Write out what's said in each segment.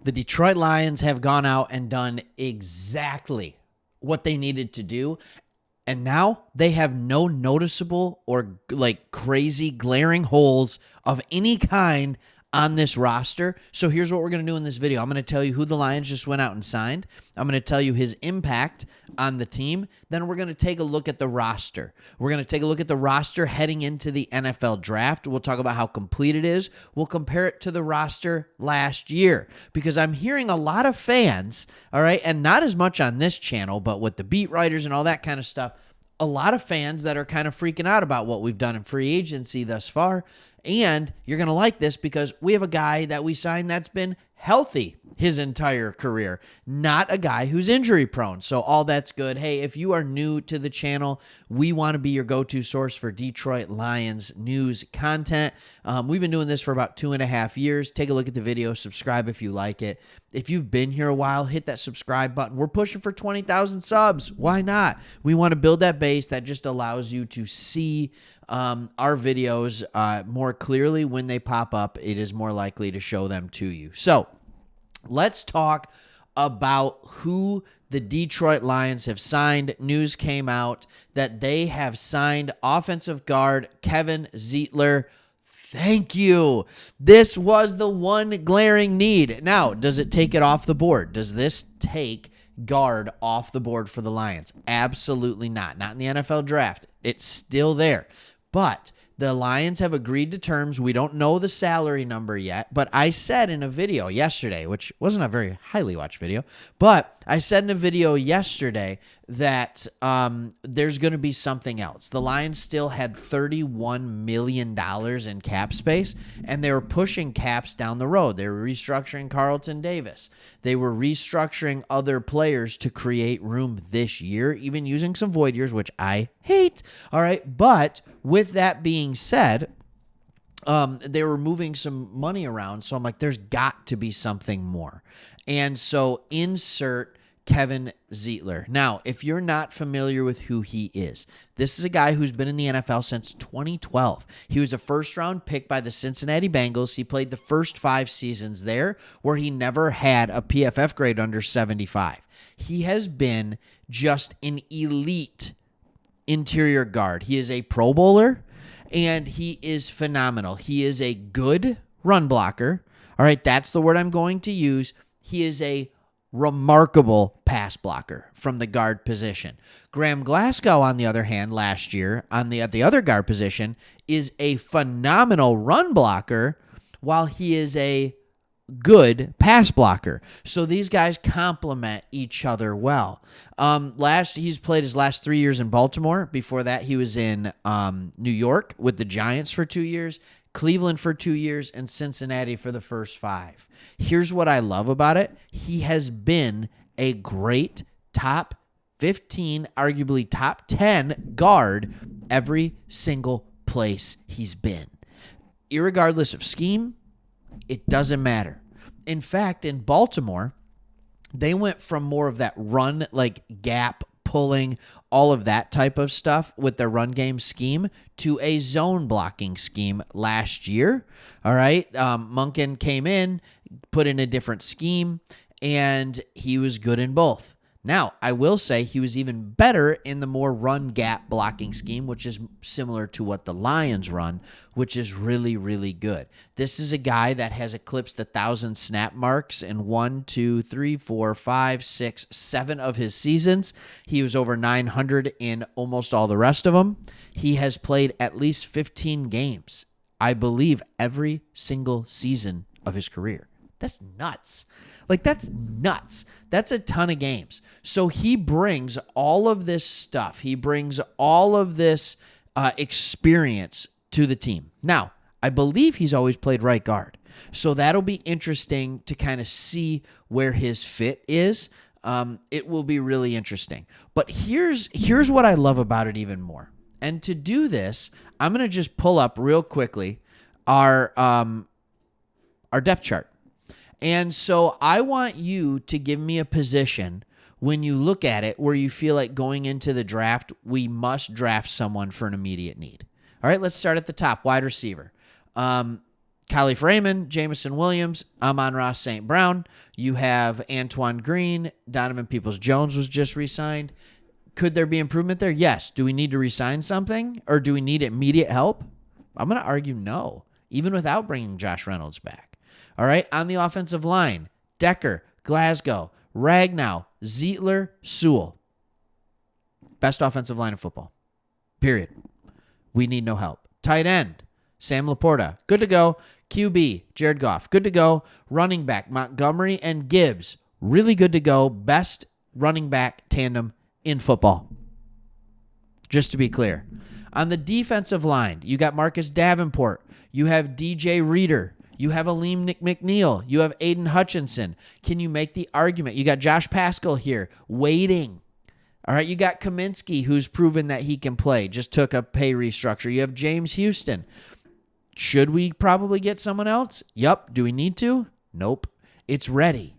The Detroit Lions have gone out and done exactly what they needed to do. And now they have no noticeable or like crazy glaring holes of any kind on this roster. So here's what we're going to do in this video. I'm going to tell you who the Lions just went out and signed. I'm going to tell you his impact on the team. Then we're going to take a look at the roster. We're going to take a look at the roster heading into the NFL draft. We'll talk about how complete it is. We'll compare it to the roster last year because I'm hearing a lot of fans, all right, and not as much on this channel, but with the beat writers and all that kind of stuff, a lot of fans that are kind of freaking out about what we've done in free agency thus far. And you're going to like this because we have a guy that we signed that's been healthy his entire career, not a guy who's injury prone. So all that's good. Hey, if you are new to the channel, we want to be your go-to source for Detroit Lions news content. We've been doing this for about 2.5 years. Take a look at the video, subscribe if you like it. If you've been here a while, hit that subscribe button. We're pushing for 20,000 subs. Why not? We want to build that base that just allows you to see our videos more clearly when they pop up. It is more likely to show them to you. So let's talk about who the Detroit Lions have signed. News came out that they have signed offensive guard Kevin Zeitler. Thank you. This was the one glaring need. Now, does it take it off the board? Does this take guard off the board for the Lions? Absolutely not. Not in the NFL draft. It's still there. But the Lions have agreed to terms. We don't know the salary number yet, but I said in a video yesterday, which wasn't a very highly watched video, but I said in a video yesterday that there's going to be something else. The Lions still had $31 million in cap space, and they were pushing caps down the road. They were restructuring Carlton Davis. They were restructuring other players to create room this year, even using some void years, which I hate. All right, but with that being said, they were moving some money around, so I'm like, there's got to be something more. And so insert Kevin Zeitler. Now, if you're not familiar with who he is, this is a guy who's been in the NFL since 2012. He was a first-round pick by the Cincinnati Bengals. He played the first 5 seasons there where he never had a PFF grade under 75. He has been just an elite interior guard. He is a Pro Bowler, and he is phenomenal. He is a good run blocker. All right, that's the word I'm going to use. He is a remarkable pass blocker from the guard position. Graham Glasgow, on the other hand, last year at the other guard position, is a phenomenal run blocker while he is a good pass blocker. So these guys complement each other well. He's played his last 3 years in Baltimore. Before that, he was in New York with the Giants for 2 years, Cleveland for 2 years, and Cincinnati for the first 5. Here's what I love about it. He has been a great top 15, arguably top 10 guard every single place he's been. Irregardless of scheme, it doesn't matter. In fact, in Baltimore, they went from more of that run, like gap pulling, all of that type of stuff with their run game scheme to a zone blocking scheme last year. All right. Monken came in, put in a different scheme, and he was good in both. Now, I will say he was even better in the more run gap blocking scheme, which is similar to what the Lions run, which is really, really good. This is a guy that has eclipsed 1,000 snap marks in 1, 2, 3, 4, 5, 6, 7 of his seasons. He was over 900 in almost all the rest of them. He has played at least 15 games, I believe, every single season of his career. That's nuts. Like, that's nuts. That's a ton of games. So he brings all of this stuff. He brings all of this experience to the team. Now, I believe he's always played right guard. So that'll be interesting to kind of see where his fit is. It will be really interesting. But here's what I love about it even more. And to do this, I'm going to just pull up real quickly our depth chart. And so I want you to give me a position when you look at it where you feel like going into the draft, we must draft someone for an immediate need. All right, let's start at the top, wide receiver. Callie Freeman, Jamison Williams, Amon-Ra St. Brown. You have Antoine Green. Donovan Peoples-Jones was just re-signed. Could there be improvement there? Yes. Do we need to re-sign something, or do we need immediate help? I'm going to argue no, even without bringing Josh Reynolds back. All right, on the offensive line, Decker, Glasgow, Ragnow, Zietler, Sewell. Best offensive line in football. Period. We need no help. Tight end, Sam Laporta, good to go. QB, Jared Goff, good to go. Running back, Montgomery and Gibbs, really good to go. Best running back tandem in football. Just to be clear. On the defensive line, you got Marcus Davenport. You have DJ Reader. You have Aleem McNeil. You have Aiden Hutchinson. Can you make the argument? You got Josh Paschal here waiting. All right, you got Kaminsky, who's proven that he can play, just took a pay restructure. You have James Houston. Should we probably get someone else? Yup. Do we need to? Nope. It's ready.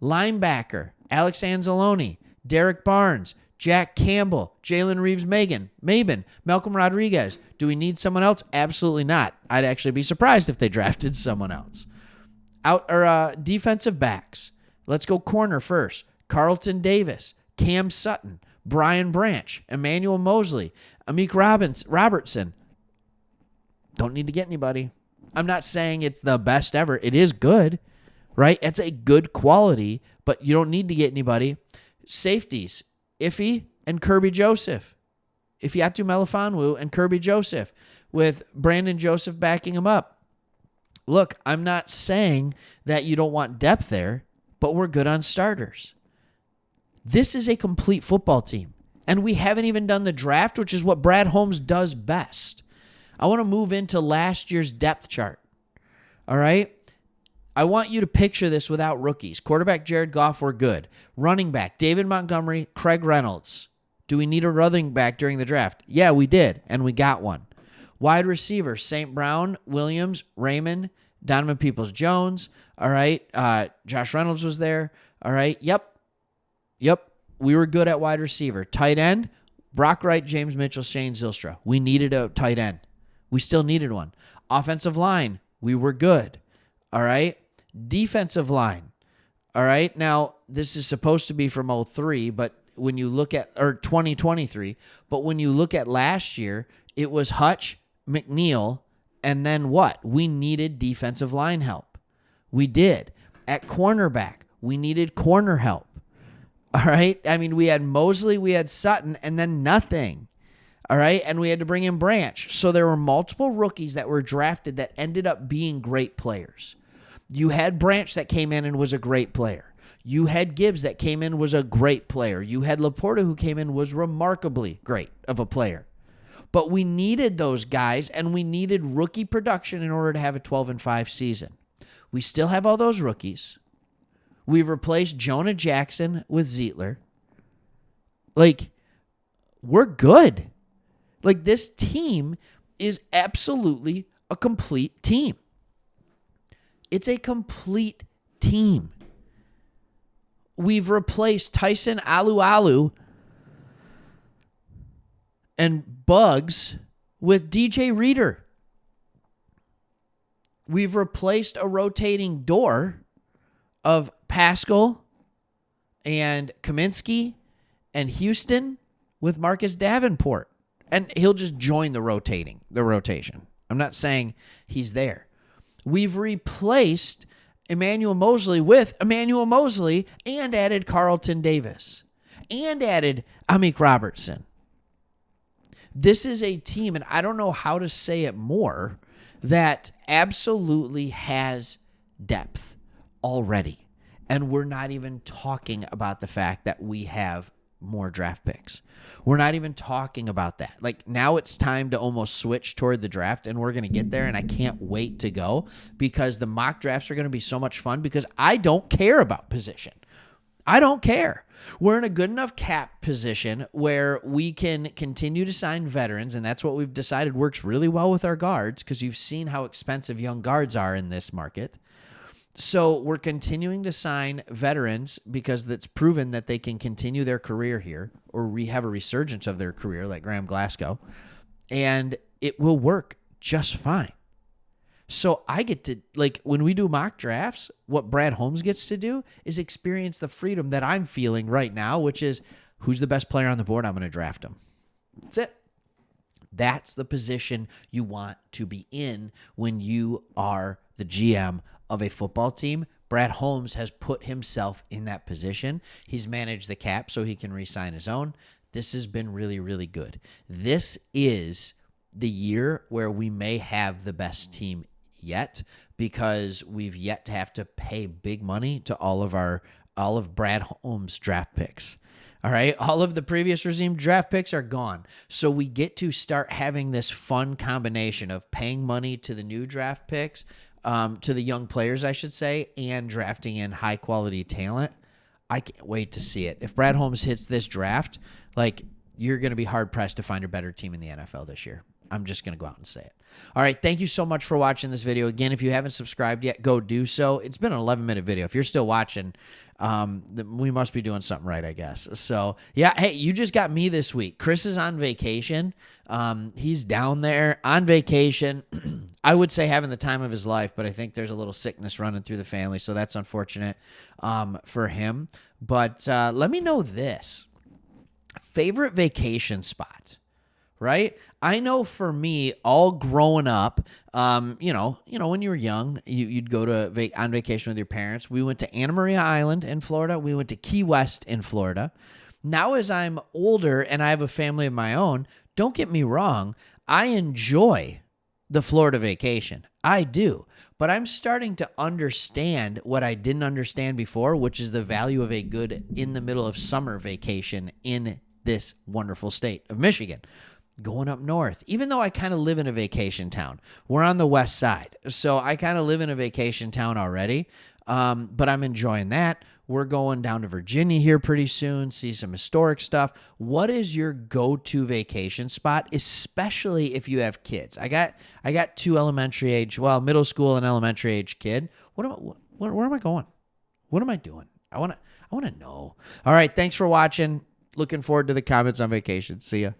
Linebacker, Alex Anzalone, Derek Barnes, Jack Campbell, Jalen Reeves-Maben, Malcolm Rodriguez. Do we need someone else? Absolutely not. I'd actually be surprised if they drafted someone else. Defensive backs. Let's go corner first. Carlton Davis, Cam Sutton, Brian Branch, Emmanuel Mosley, Amik Robertson. Don't need to get anybody. I'm not saying it's the best ever. It is good, right? It's a good quality, but you don't need to get anybody. Safeties, Iffy and Kirby Joseph. Ifeatu Melifonwu and Kirby Joseph, with Brandon Joseph backing him up. Look, I'm not saying that you don't want depth there, but we're good on starters. This is a complete football team, and we haven't even done the draft, which is what Brad Holmes does best. I want to move into last year's depth chart. All right? I want you to picture this without rookies. Quarterback Jared Goff, we're good. Running back David Montgomery, Craig Reynolds. Do we need a running back during the draft? Yeah, we did, and we got one. Wide receiver St. Brown, Williams, Raymond, Donovan Peoples-Jones. All right? Josh Reynolds was there. All right? Yep. We were good at wide receiver. Tight end, Brock Wright, James Mitchell, Shane Zylstra. We needed a tight end. We still needed one. Offensive line, we were good. All right? Defensive line. All right? Now, this is supposed to be from 03, but when you look at, or 2023, but when you look at last year, it was Hutch, McNeil, and then what? We needed defensive line help. We did. At cornerback, we needed corner help. All right? I mean, we had Mosley, we had Sutton, and then nothing. All right? And we had to bring in Branch. So there were multiple rookies that were drafted that ended up being great players. You had Branch that came in and was a great player. You had Gibbs that came in, was a great player. You had Laporta who came in, was remarkably great of a player. But we needed those guys, and we needed rookie production in order to have a 12-5 season. We still have all those rookies. We've replaced Jonah Jackson with Zietler. Like, we're good. Like, this team is absolutely a complete team. It's a complete team. We've replaced Tyson Alualu and Bugs with DJ Reader. We've replaced a rotating door of Paschal and Kaminsky and Houston with Marcus Davenport. And he'll just join the rotation. I'm not saying he's there. We've replaced Emmanuel Mosley with Emmanuel Mosley and added Carlton Davis and added Amik Robertson. This is a team, and I don't know how to say it more, that absolutely has depth already. And we're not even talking about the fact that we have more draft picks. We're not even talking about that. Like, now it's time to almost switch toward the draft, and we're going to get there, and I can't wait to go because the mock drafts are going to be so much fun because I don't care about position. I don't care. We're in a good enough cap position where we can continue to sign veterans, and that's what we've decided works really well with our guards because you've seen how expensive young guards are in this market. So we're continuing to sign veterans because it's proven that they can continue their career here or have a resurgence of their career like Graham Glasgow, and it will work just fine. So I get to, like, when we do mock drafts, what Brad Holmes gets to do is experience the freedom that I'm feeling right now, which is who's the best player on the board? I'm going to draft him. That's it. That's the position you want to be in when you are the GM of a football team. Brad Holmes has put himself in that position. He's managed the cap so he can re-sign his own. This has been really, really good. This is the year where we may have the best team yet, because we've yet to have to pay big money to all of Brad Holmes' draft picks. All right. All of the previous regime draft picks are gone. So we get to start having this fun combination of paying money to the new draft picks, to the young players, I should say, and drafting in high quality talent. I can't wait to see it. If Brad Holmes hits this draft, like, you're going to be hard pressed to find a better team in the NFL this year. I'm just going to go out and say it. All right. Thank you so much for watching this video. Again, if you haven't subscribed yet, go do so. It's been an 11-minute video. If you're still watching, we must be doing something right, I guess. So, yeah. Hey, you just got me this week. Chris is on vacation. He's down there on vacation. I would say having the time of his life, but I think there's a little sickness running through the family, so that's unfortunate for him. But let me know this. Favorite vacation spot? Right? I know for me, all growing up, when you were young, you'd go to on vacation with your parents. We went to Anna Maria Island in Florida. We went to Key West in Florida. Now, as I'm older and I have a family of my own, don't get me wrong, I enjoy the Florida vacation. I do. But I'm starting to understand what I didn't understand before, which is the value of a good in the middle of summer vacation in this wonderful state of Michigan. Going up north, even though I kind of live in a vacation town. We're on the west side, so I kind of live in a vacation town already, but I'm enjoying that. We're going down to Virginia here pretty soon, see some historic stuff. What is your go-to vacation spot, especially if you have kids? I got two middle school and elementary age kid. Where am I going? What am I doing? I want to know. All right, thanks for watching. Looking forward to the comments on vacation. See ya.